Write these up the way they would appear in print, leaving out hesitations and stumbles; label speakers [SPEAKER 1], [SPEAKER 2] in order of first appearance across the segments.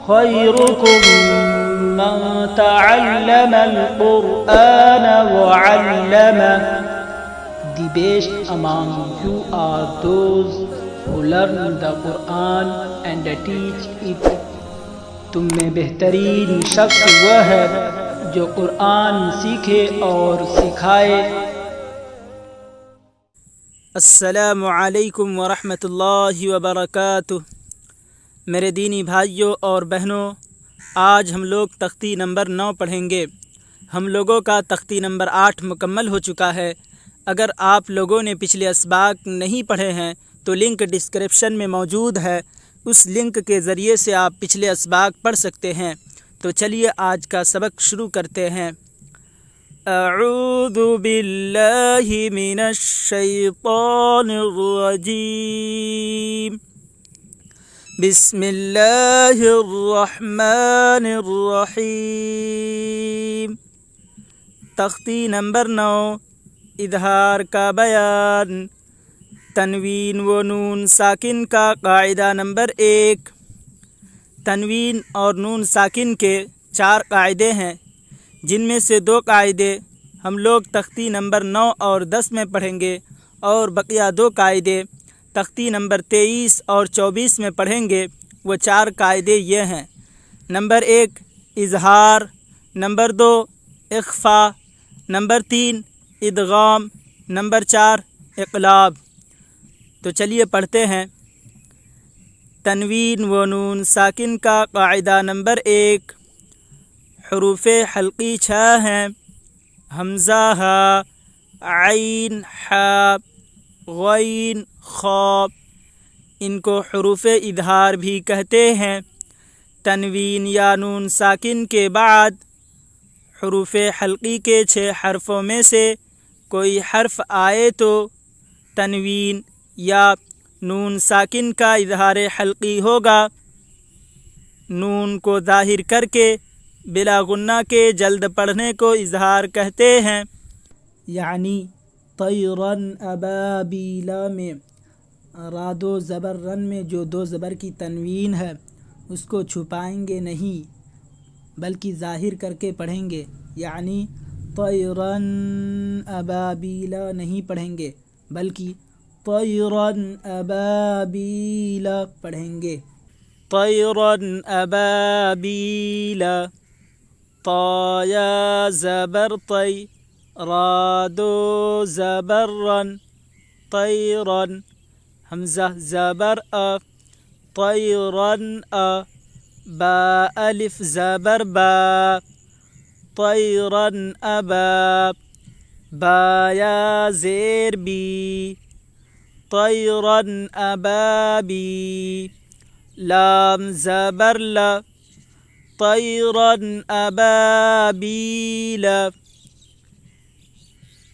[SPEAKER 1] خيركم من تعلم القرآن وعلمه. The best among you are those who learn the Quran and teach it. تم میں بہترین شخص وہ ہے جو قرآن سیکھے اور سکھائے.
[SPEAKER 2] السلام علیکم ورحمۃ اللہ وبرکاتہ. میرے دینی بھائیوں اور بہنوں، آج ہم لوگ تختی نمبر 9 پڑھیں گے. ہم لوگوں کا تختی نمبر 8 مکمل ہو چکا ہے. اگر آپ لوگوں نے پچھلے اسباق نہیں پڑھے ہیں تو لنک ڈسکرپشن میں موجود ہے، اس لنک کے ذریعے سے آپ پچھلے اسباق پڑھ سکتے ہیں. تو چلیے آج کا سبق شروع کرتے ہیں. اعوذ باللہ من الشیطان الرجیم. بسم اللہ الرحمن الرحیم. تختی نمبر 9، اظہار کا بیان. تنوین و نون ساکن کا قاعدہ نمبر 1. تنوین اور نون ساکن کے 4 قاعدے ہیں، جن میں سے 2 قاعدے ہم لوگ تختی نمبر 9 اور 10 میں پڑھیں گے، اور بقیہ 2 قاعدے تختی نمبر 23 اور 24 میں پڑھیں گے. وہ 4 قاعدے یہ ہیں: نمبر 1 اظہار، نمبر 2 اخفا، نمبر 3 ادغام، نمبر 4 اقلاب. تو چلیے پڑھتے ہیں. تنوین و نون ساکن کا قاعدہ نمبر 1. حروف حلقی 6 ہیں: حمزہ، ہا، عین، حا، غین، خا. ان کو حروف اظہار بھی کہتے ہیں. تنوین یا نون ساکن کے بعد حروف حلقی کے 6 حرفوں میں سے کوئی حرف آئے تو تنوین یا نون ساکن کا اظہار حلقی ہوگا. نون کو ظاہر کر کے بلا غنہ کے جلد پڑھنے کو اظہار کہتے ہیں. یعنی طیرن ابابیلا میں راد و زبر رن میں جو 2 زبر کی تنوین ہے اس کو چھپائیں گے نہیں، بلکہ ظاہر کر کے پڑھیں گے. یعنی طیرن ابابیلا نہیں پڑھیں گے، بلکہ طیرن ابابیلا پڑھیں گے. طیرن ابابیلا. طا یا زبر طی، را دو زبر رن، طیرن. حمزہ زبر ا، طیرن ا. با الف زبر با، طیرن ابا. با یا زیر بی، طیرن ابابی. لام زبر لا، طیرن ابابیلا.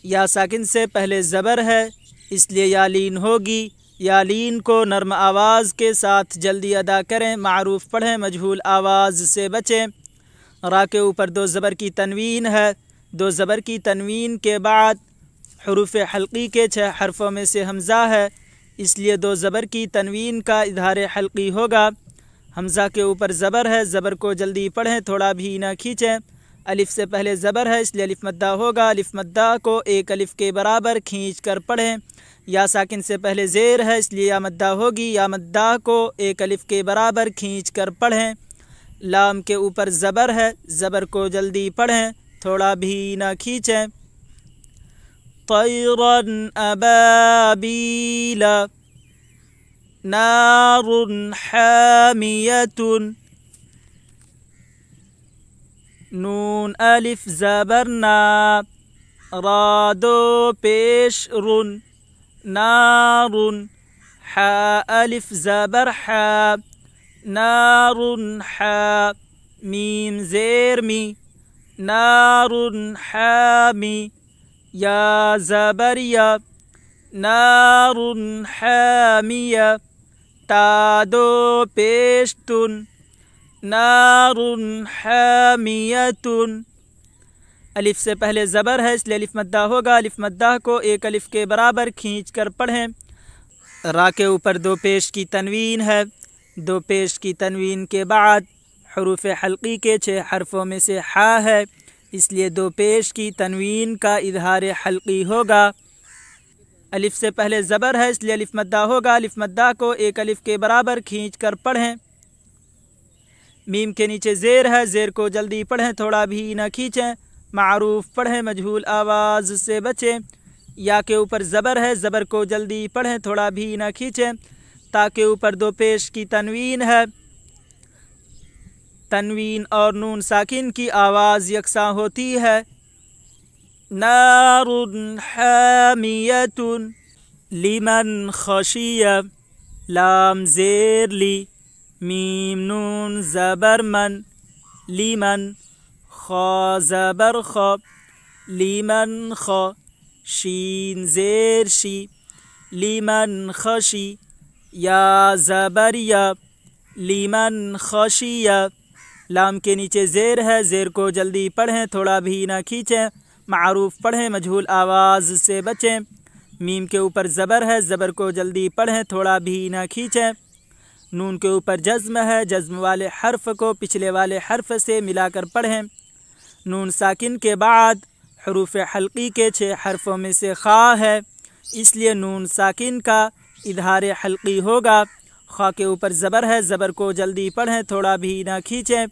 [SPEAKER 2] یا ساکن سے پہلے زبر ہے، اس لیے یا لین ہوگی. یا لین کو نرم آواز کے ساتھ جلدی ادا کریں، معروف پڑھیں، مجہول آواز سے بچیں. را کے اوپر 2 زبر کی تنوین ہے. 2 زبر کی تنوین کے بعد حروف حلقی کے 6 حرفوں میں سے حمزہ ہے، اس لیے 2 زبر کی تنوین کا اظہار حلقی ہوگا. حمزہ کے اوپر زبر ہے، زبر کو جلدی پڑھیں، تھوڑا بھی نہ کھینچیں. الف سے پہلے زبر ہے، اس لیے الف مدہ ہوگا. الف مدہ کو 1 الف کے برابر کھینچ کر پڑھیں. یا ساکن سے پہلے زیر ہے، اس لیے یا مدہ ہوگی. یا مدہ کو 1 الف کے برابر کھینچ کر پڑھیں. لام کے اوپر زبر ہے، زبر کو جلدی پڑھیں، تھوڑا بھی نہ کھینچیں. طیرن ابابیلا. نار حامیۃ. نون الف زبر نا، را دو پیش رن، نار. حا الف زبر حا، نار حا. میم زیر می، نار حامی. یا زبر یا، نار حامیہ. تا دو پیش تن، نار حامیۃ. الف سے پہلے زبر ہے، اس لیے الف مدہ ہوگا. الف مدہ کو 1 الف کے برابر کھینچ کر پڑھیں. را کے اوپر 2 پیش کی تنوین ہے. 2 پیش کی تنوین کے بعد حروف حلقی کے 6 حرفوں میں سے حا ہے، اس لیے دو پیش کی تنوین کا اظہار حلقی ہوگا۔ الف سے پہلے زبر ہے، اس لیے الف مدہ ہوگا۔ الف مدہ کو ایک الف کے برابر کھینچ کر پڑھیں۔ میم کے نیچے زیر ہے، زیر کو جلدی پڑھیں، تھوڑا بھی نہ کھینچیں۔ معروف پڑھیں، مجہول آواز سے بچیں۔ یا کے اوپر زبر ہے، زبر کو جلدی پڑھیں، تھوڑا بھی نہ کھینچیں۔ تا کے اوپر دو پیش کی تنوین ہے، تنوین اور نون ساکن کی آواز یکساں ہوتی ہے۔ نار حامیۃ لمن خشی، لام زیر لی، میم نون زبر من، لیمن، خا زبر خا، لیمن خا، شین زیر شی، لیمن خشی، یا زبر یا، لیمن خشی۔ لام کے نیچے زیر ہے، زیر کو جلدی پڑھیں، تھوڑا بھی نہ کھینچیں۔ معروف پڑھیں، مجہول آواز سے بچیں۔ میم کے اوپر زبر ہے، زبر کو جلدی پڑھیں، تھوڑا بھی نہ کھینچیں۔ نون کے اوپر جزم ہے، جزم والے حرف کو پچھلے والے حرف سے ملا کر پڑھیں۔ نون ساکن کے بعد حروف حلقی کے 6 حرفوں میں سے خا ہے، اس لیے نون ساکن کا اظہار حلقی ہوگا۔ خا کے اوپر زبر ہے، زبر کو جلدی پڑھیں، تھوڑا بھی نہ کھینچیں۔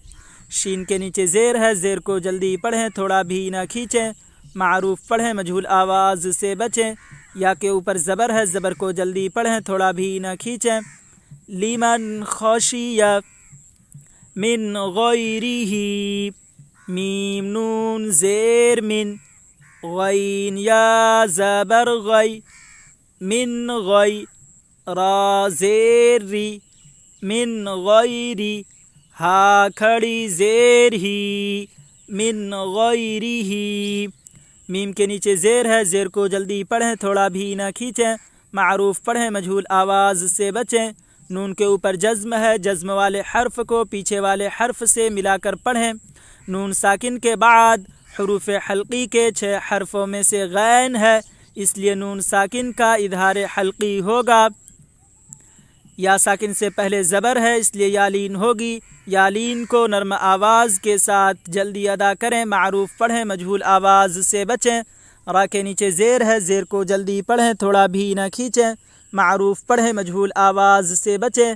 [SPEAKER 2] شین کے نیچے زیر ہے، زیر کو جلدی پڑھیں، تھوڑا بھی نہ کھینچیں۔ معروف پڑھیں، مجہول آواز سے بچیں۔ یا کے اوپر زبر ہے، زبر کو جلدی پڑھیں، تھوڑا بھی نہ کھینچیں۔ لیمن خشی من غیرہ، میم نون زیر من، غین یا زبر غی، من غی، را زیر ری، من غیری، ہا کھڑی زیر ہی، من غیرہ۔ میم کے نیچے زیر ہے، زیر کو جلدی پڑھیں، تھوڑا بھی نہ کھینچیں۔ معروف پڑھیں، مجہول آواز سے بچیں۔ نون کے اوپر جزم ہے، جزم والے حرف کو پیچھے والے حرف سے ملا کر پڑھیں۔ نون ساکن کے بعد حروف حلقی کے 6 حرفوں میں سے غین ہے، اس لیے نون ساکن کا اظہار حلقی ہوگا۔ یا ساکن سے پہلے زبر ہے، اس لیے یالین ہوگی۔ یالین کو نرم آواز کے ساتھ جلدی ادا کریں۔ معروف پڑھیں، مجہول آواز سے بچیں۔ را کے نیچے زیر ہے، زیر کو جلدی پڑھیں، تھوڑا بھی نہ کھینچیں۔ معروف پڑھیں، مجہول آواز سے بچیں۔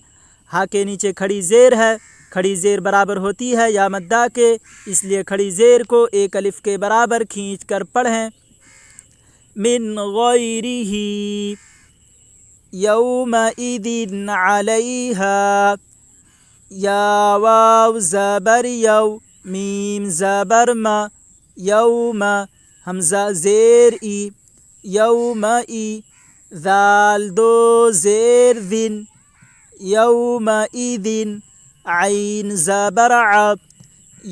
[SPEAKER 2] ہا کے نیچے کھڑی زیر ہے، کھڑی زیر برابر ہوتی ہے یا مدہ کے، اس لیے کھڑی زیر کو ایک الف کے برابر کھینچ کر پڑھیں۔ من غیرہ، یومئذ علیہا، یا واو زبر یو، میم زبر ما، یوم، حمزہ زیر ای، یومئی، ذال دو زیر ذن، یومئذ، عین زبر ع،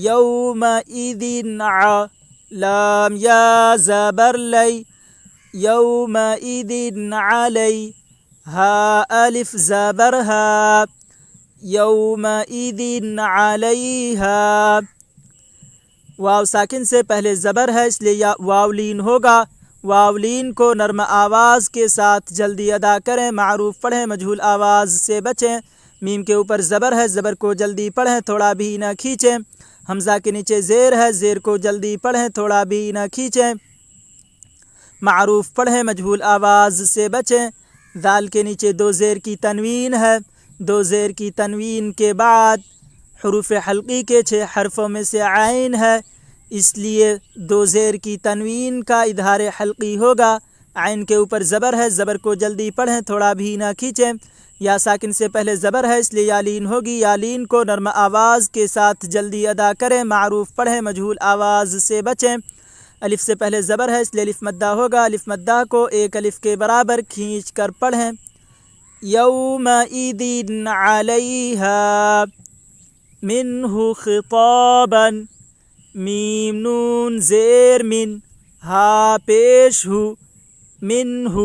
[SPEAKER 2] یومئذ ع، لام یا زبر لی، یومئذ علی، ہا الف زبر ہا، یومئذ علیہا۔ واو ساکن سے پہلے زبر ہے، اس لیے واو لین ہوگا۔ واو لین کو نرم آواز کے ساتھ جلدی ادا کریں۔ معروف پڑھیں، مجہول آواز سے بچیں۔ میم کے اوپر زبر ہے، زبر کو جلدی پڑھیں، تھوڑا بھی نہ کھینچیں۔ حمزہ کے نیچے زیر ہے، زیر کو جلدی پڑھیں، تھوڑا بھی نہ کھینچیں۔ معروف پڑھیں، مجہول آواز سے بچیں۔ ذال کے نیچے دو زیر کی تنوین ہے، دو زیر کی تنوین کے بعد حروف حلقی کے 6 حرفوں میں سے عین ہے، اس لیے دو زیر کی تنوین کا اظہار حلقی ہوگا۔ عین کے اوپر زبر ہے، زبر کو جلدی پڑھیں، تھوڑا بھی نہ کھینچیں۔ یا ساکن سے پہلے زبر ہے، اس لیے یالین ہوگی۔ یالین کو نرم آواز کے ساتھ جلدی ادا کریں۔ معروف پڑھیں، مجہول آواز سے بچیں۔ الف سے پہلے زبر ہے، اس لیے الف مدہ ہوگا۔ الف مدہ کو ایک الف کے برابر کھینچ کر پڑھیں۔ یومئذ علیہا، منہ خطابا، میم نون زیر من، ہا پیش ہو، منہ،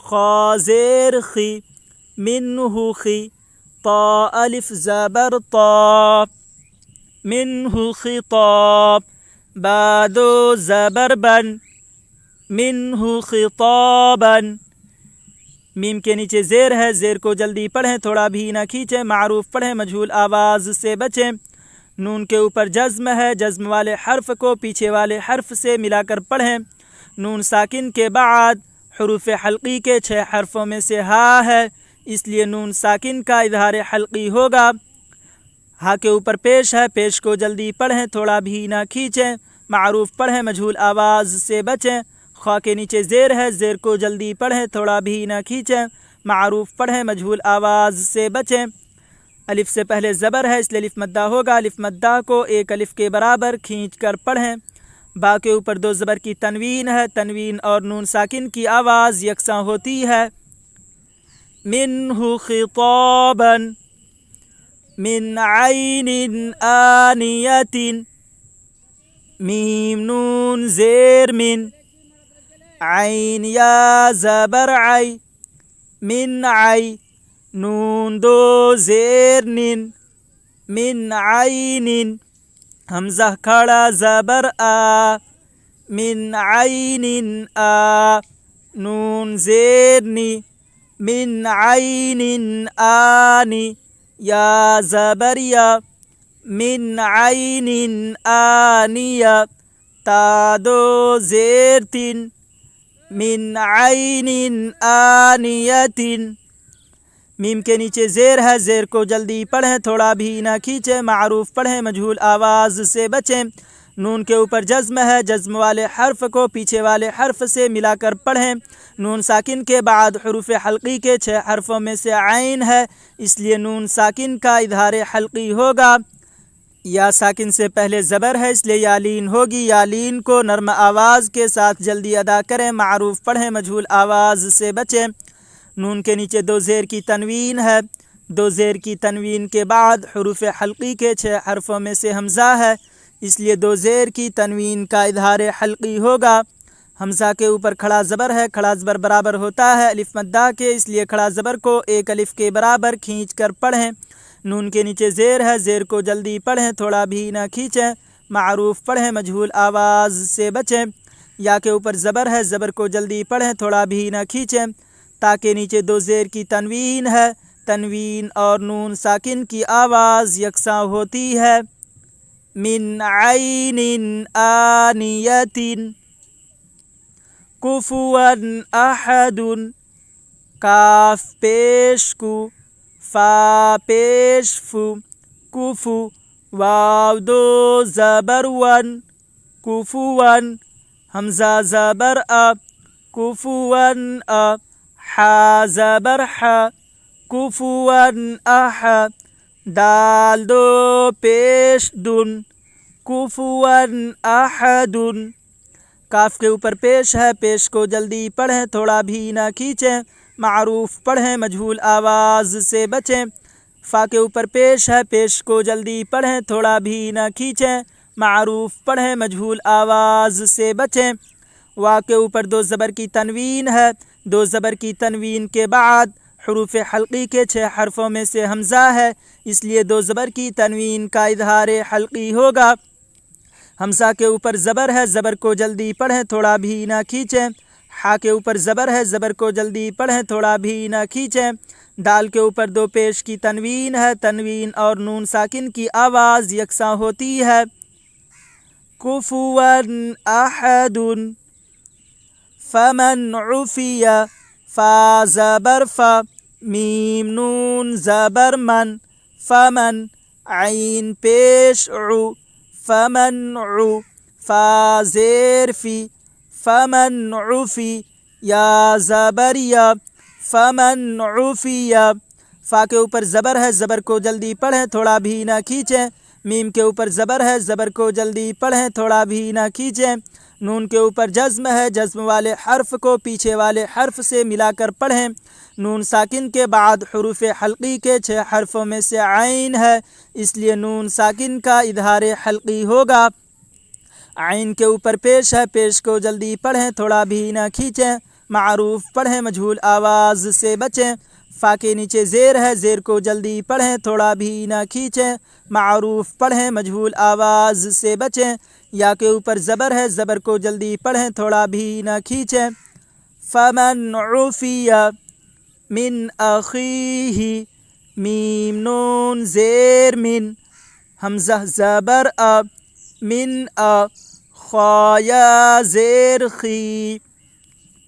[SPEAKER 2] خا زیر خی، منہ خی، طا الف زبر طا، منہ خطاب، با دو زبر بن، منہ خطابا۔ میم کے نیچے زیر ہے، زیر کو جلدی پڑھیں، تھوڑا بھی نہ کھینچیں۔ معروف پڑھیں، مجہول آواز سے بچیں۔ نون کے اوپر جزم ہے، جزم والے حرف کو پیچھے والے حرف سے ملا کر پڑھیں۔ نون ساکن کے بعد حروف حلقی کے 6 حرفوں میں سے ہا ہے، اس لیے نون ساکن کا اظہار حلقی ہوگا۔ ہا کے اوپر پیش ہے، پیش کو جلدی پڑھیں، تھوڑا بھی نہ کھینچیں۔ معروف پڑھیں، مجہول آواز سے بچیں۔ خا کے نیچے زیر ہے، زیر کو جلدی پڑھیں، تھوڑا بھی نہ کھینچیں۔ معروف پڑھیں، مجہول آواز سے بچیں۔ الف سے پہلے زبر ہے، اس لیے الف مدہ ہوگا۔ الف مدہ کو ایک الف کے برابر کھینچ کر پڑھیں۔ با کے اوپر 2 زبر کی تنوین ہے، تنوین اور نون ساکن کی آواز یکساں ہوتی ہے۔ منہ خطابا من عین آنیۃ، میم نون زیر من، عین یا زبر عی، من عی، نون 2 زیر نن، من عین، حمزہ کھڑا زبر آ، من عین آ، نون زیر نی، من عین آنی، یا زبر یا، من عین آنیہ، تا 2 زیر تن، من عین آنیۃ۔ میم کے نیچے زیر ہے، زیر کو جلدی پڑھیں، تھوڑا بھی نہ کھینچیں۔ معروف پڑھیں، مجہول آواز سے بچیں۔ نون کے اوپر جزم ہے، جزم والے حرف کو پیچھے والے حرف سے ملا کر پڑھیں۔ نون ساکن کے بعد حروف حلقی کے 6 حرفوں میں سے عین ہے، اس لیے نون ساکن کا اظہار حلقی ہوگا۔ یا ساکن سے پہلے زبر ہے، اس لیے یا لین ہوگی۔ یا لین کو نرم آواز کے ساتھ جلدی ادا کریں۔ معروف پڑھیں، مجہول آواز سے بچیں۔ نون کے نیچے 2 زیر کی تنوین ہے، 2 زیر کی تنوین کے بعد حروف حلقی کے 6 حرفوں میں سے حمزہ ہے، اس لیے 2 زیر کی تنوین کا اظہار حلقی ہوگا۔ حمزہ کے اوپر کھڑا زبر ہے، کھڑا زبر برابر ہوتا ہے الف مدہ کے، اس لیے کھڑا زبر کو ایک الف کے برابر کھینچ کر پڑھیں۔ نون کے نیچے زیر ہے، زیر کو جلدی پڑھیں، تھوڑا بھی نہ کھینچیں۔ معروف پڑھیں، مجہول آواز سے بچیں۔ یا کے اوپر زبر ہے، زبر کو جلدی پڑھیں، تھوڑا بھی نہ کھینچیں۔ تا کے نیچے 2 زیر کی تنوین ہے، تنوین اور نون ساکن کی آواز یکساں ہوتی ہے۔ من عین آنیۃ، کفوا احد، کاف پیش کو، فا پیش فو، کفو، واو 2 زبر ون، کفوا، حمزہ زبر ا، کفوا ا، حا زبر حا، کفوا اح، دال 2 پیش دن، کفوا احد۔ کاف کے اوپر پیش ہے، پیش کو جلدی پڑھیں، تھوڑا بھی نہ کھینچیں۔ معروف پڑھیں، مجہول آواز سے بچیں۔ فا کے اوپر پیش ہے، پیش کو جلدی پڑھیں، تھوڑا بھی نہ کھینچیں۔ معروف پڑھیں، مجہول آواز سے بچیں۔ وا کے اوپر 2 زبر کی تنوین ہے، 2 زبر کی تنوین کے بعد حروف حلقی کے 6 حرفوں میں سے حمزہ ہے، اس لیے 2 زبر کی تنوین کا اظہار حلقی ہوگا۔ حمزہ کے اوپر زبر ہے، زبر کو جلدی پڑھیں، تھوڑا بھی نہ کھینچیں۔ حا کے اوپر زبر ہے، زبر کو جلدی پڑھیں، تھوڑا بھی نہ کھینچیں۔ دال کے اوپر 2 پیش کی تنوین ہے، تنوین اور نون ساکن کی آواز یکساں ہوتی ہے۔ کفوا احد، فمن عفی، فا زبر فا، میم نون زبر من، فمن، عین پیش عو، فمن عو، فا زیر فی، فمن عفی، یا زبر یا، فمن عفی۔ فا کے اوپر زبر ہے، زبر کو جلدی پڑھیں، تھوڑا بھی نہ کھینچیں۔ میم کے اوپر زبر ہے، زبر کو جلدی پڑھیں، تھوڑا بھی نہ کھینچیں۔ نون کے اوپر جزم ہے، جزم والے حرف کو پیچھے والے حرف سے ملا کر پڑھیں۔ نون ساکن کے بعد حروف حلقی کے 6 حرفوں میں سے عین ہے، اس لیے نون ساکن کا اظہار حلقی ہوگا۔ عین کے اوپر پیش ہے، پیش کو جلدی پڑھیں، تھوڑا بھی نہ کھینچیں۔ معروف پڑھیں، مجہول آواز سے بچیں۔ فا کے نیچے زیر ہے، زیر کو جلدی پڑھیں، تھوڑا بھی نہ کھینچیں۔ معروف پڑھیں، مجہول آواز سے بچیں۔ یا کے اوپر زبر ہے، زبر کو جلدی پڑھیں، تھوڑا بھی نہ کھینچیں۔ فمن عفی من اخیہ، میم نون زیر من، حمزہ زبر من خایا زیر خی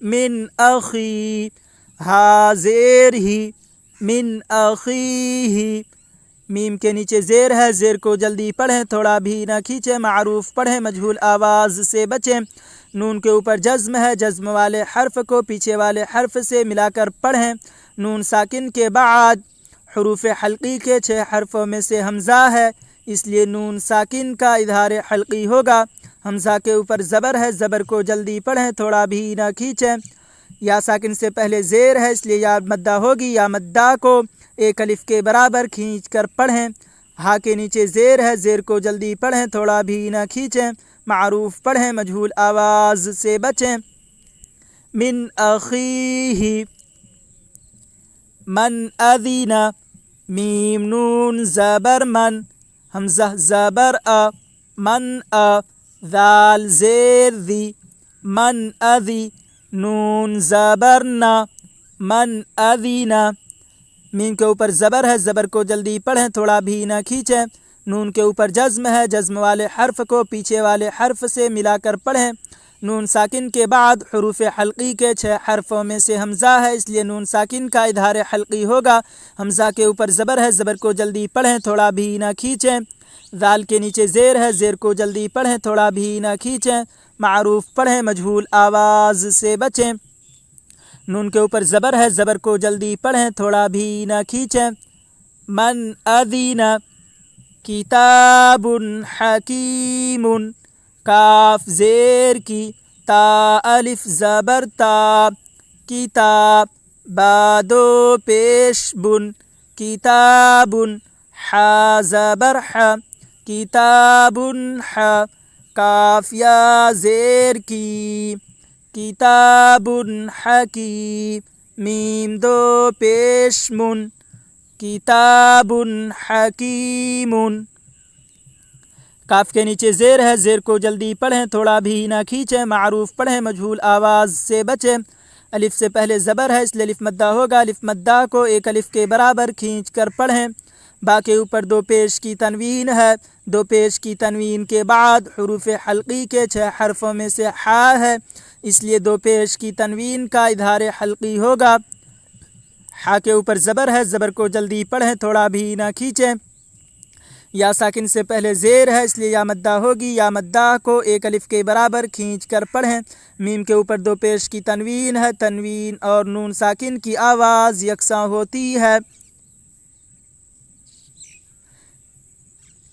[SPEAKER 2] من اخی، ہا زیر ہی من اخیہ، میم کے نیچے زیر ہے، زیر کو جلدی پڑھیں، تھوڑا بھی نہ کھینچیں، معروف پڑھیں، مجہول آواز سے بچیں۔ نون کے اوپر جزم ہے، جزم والے حرف کو پیچھے والے حرف سے ملا کر پڑھیں۔ نون ساکن کے بعد حروف حلقی کے 6 حرفوں میں سے حمزہ ہے، اس لیے نون ساکن کا اظہار حلقی ہوگا۔ حمزہ کے اوپر زبر ہے، زبر کو جلدی پڑھیں، تھوڑا بھی نہ کھینچیں۔ یا ساکن سے پہلے زیر ہے، اس لیے یا مدہ ہوگی، یا مدہ کو ایک الف کے برابر کھینچ کر پڑھیں۔ ہا کے نیچے زیر ہے، زیر کو جلدی پڑھیں، تھوڑا بھی نہ کھینچیں، معروف پڑھیں، مجہول آواز سے بچیں۔ من اخیہ، من اذن، میم نون زبر من، حمزہ زبر من ذال زیر ذی، من اذی، نون زبر نا، من اذن، میم کے اوپر زبر ہے، زبر کو جلدی پڑھیں، تھوڑا بھی نہ کھینچیں۔ نون کے اوپر جزم ہے، جزم والے حرف کو پیچھے والے حرف سے ملا کر پڑھیں۔ نون ساکن کے بعد حروف حلقی کے 6 حرفوں میں سے حمزہ ہے، اس لیے نون ساکن کا اظہار حلقی ہوگا۔ حمزہ کے اوپر زبر ہے، زبر کو جلدی پڑھیں، تھوڑا بھی نہ کھینچیں۔ ذال کے نیچے زیر ہے، زیر کو جلدی پڑھیں، تھوڑا بھی نہ کھینچیں، معروف پڑھیں، مجہول آواز سے بچیں۔ نون کے اوپر زبر ہے، زبر کو جلدی پڑھیں، تھوڑا بھی نہ کھینچیں۔ من اذن، کتاب حکیم، کاف زیر کی، تا الف زبر تا، کتاب، با دو پیش بن، کتاب، حا زبر ح، کتاب ح، کاف یا زیر کی، کتاب حکیم، میم دو پیش من، کتاب حکیم۔ کاف کے نیچے زیر ہے، زیر کو جلدی پڑھیں، تھوڑا بھی نہ کھینچیں، معروف پڑھیں، مجہول آواز سے بچیں۔ الف سے پہلے زبر ہے، اس لیے الف مدہ ہوگا، الف مدہ کو ایک الف کے برابر کھینچ کر پڑھیں۔ با کے اوپر دو پیش کی تنوین ہے، دو پیش کی تنوین کے بعد حروف حلقی کے 6 حرفوں میں سے حا ہے، اس لیے دو پیش کی تنوین کا اظہار حلقی ہوگا۔ حا کے اوپر زبر ہے، زبر کو جلدی پڑھیں، تھوڑا بھی نہ کھینچیں۔ یا ساکن سے پہلے زیر ہے، اس لیے یا مدہ ہوگی، یا مدہ کو ایک الف کے برابر کھینچ کر پڑھیں۔ میم کے اوپر دو پیش کی تنوین ہے، تنوین اور نون ساکن کی آواز یکساں ہوتی ہے۔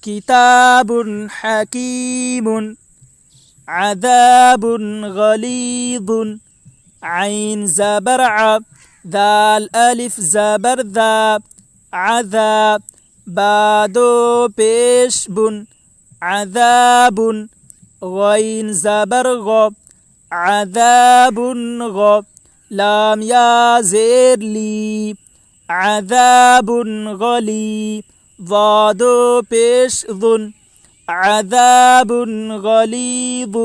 [SPEAKER 2] کتاب حکیم، عذاب غلیظ، عین زبر ع، ذال الف زبر ذا، عذاب، با دو پیش بن، عذاب، غین زبر غ، عذاب غ، لام یا زیر لی، عذاب غلی، ضا دو پیش ظن، عذاب غلیظ۔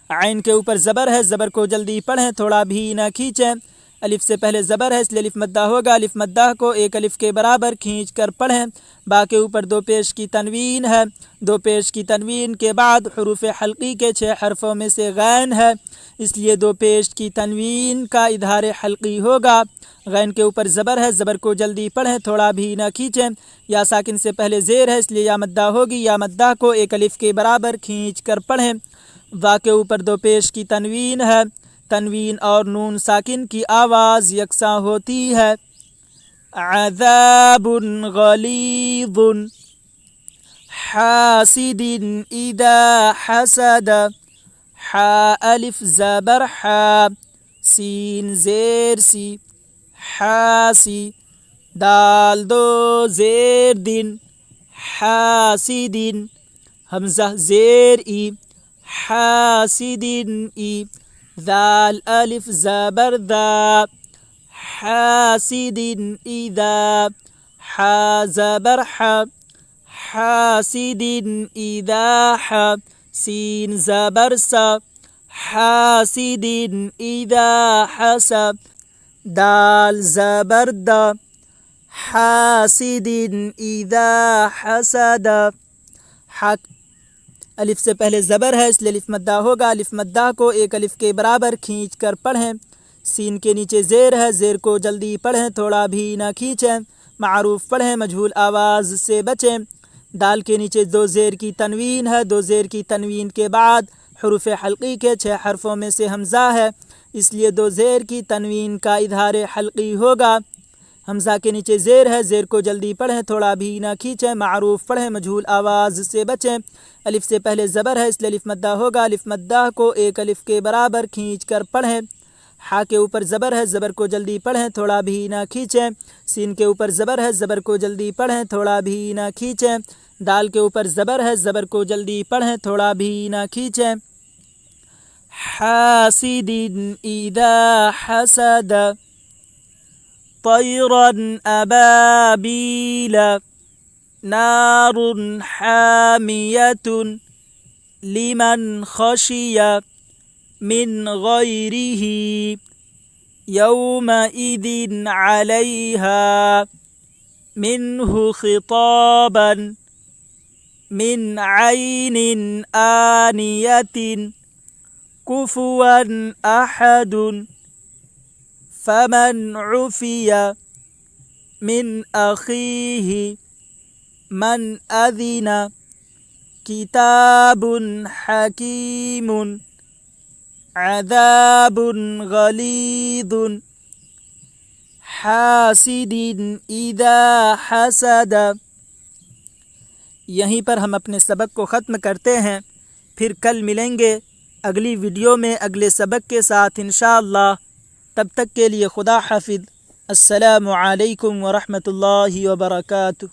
[SPEAKER 2] عین کے اوپر زبر ہے، زبر کو جلدی پڑھیں، تھوڑا بھی نہ کھینچیں۔ الف سے پہلے زبر ہے، اس لیے الف مدہ ہوگا، الف مدہ کو ایک الف کے برابر کھینچ کر پڑھیں۔ با کے اوپر دو پیش کی تنوین ہے، دو پیش کی تنوین کے بعد حروف حلقی کے 6 حرفوں میں سے غین ہے، اس لیے دو پیش کی تنوین کا اظہار حلقی ہوگا۔ غین کے اوپر زبر ہے، زبر کو جلدی پڑھیں، تھوڑا بھی نہ کھینچیں۔ یا ساکن سے پہلے زیر ہے، اس لیے یا مدہ ہوگی، یا مدہ کو ایک الف کے برابر کھینچ کر پڑھیں۔ وا کے اوپر دو پیش کی تنوین ہے، تنوین اور نون ساکن کی آواز یکساں ہوتی ہے۔ عذاب غلیظ، حاسد اذا حسد، حا الف زبر حا، سین زیر سی، حاسی، دال دو زیر دن، حاسدن، حمزہ زیر ای، حاسدن ای، ذال الف زبر ذا، حاسدن اذا، حا زبر ح، حاسدن اذا ح، سین زبر سا، حاسدن اذا حسب، دال زبر دا، حاسد اذا حسد. الف سے پہلے زبر ہے اس لیے الف مدہ ہوگا. الف مدہ کو ایک الف کے برابر کھینچ کر پڑھیں. سین کے نیچے زیر ہے، زیر کو جلدی پڑھیں، تھوڑا بھی نہ کھینچیں. معروف پڑھیں، مجہول آواز سے بچیں. دال کے نیچے دو زیر کی تنوین ہے. دو زیر کی تنوین کے بعد حروف حلقی کے 6 حرفوں میں سے حمزہ ہے، اس لیے دو زیر کی تنوین کا اظہار حلقی ہوگا. حمزہ کے نیچے زیر ہے، زیر کو جلدی پڑھیں، تھوڑا بھی نہ کھینچیں. معروف پڑھیں، مجہول آواز سے بچیں. الف سے پہلے زبر ہے اس لیے الف مدہ ہوگا. الف مدہ کو ایک الف کے برابر کھینچ کر پڑھیں. ہا کے اوپر زبر ہے، زبر کو جلدی پڑھیں، تھوڑا بھی نہ کھینچیں. سین کے اوپر زبر ہے، زبر کو جلدی پڑھیں، تھوڑا بھی نہ کھینچیں. دال کے اوپر زبر ہے، زبر کو جلدی پڑھیں، تھوڑا بھی نہ کھینچیں. حاسد اذا حسد. طيرا أبابيل نار حامية لمن خشي من غيره يومئذ عليها منه خطابا من عين آنية كفوا أحد فمن عفي من أخيه من أذن كتاب حكيم عذاب غليظ حاسد إذا حسد. یہیں پر ہم اپنے سبق کو ختم کرتے ہیں. پھر کل ملیں گے اگلی ویڈیو میں اگلے سبق کے ساتھ انشاءاللہ. تب تک کے لیے خدا حافظ. السلام علیکم ورحمۃ اللہ وبرکاتہ.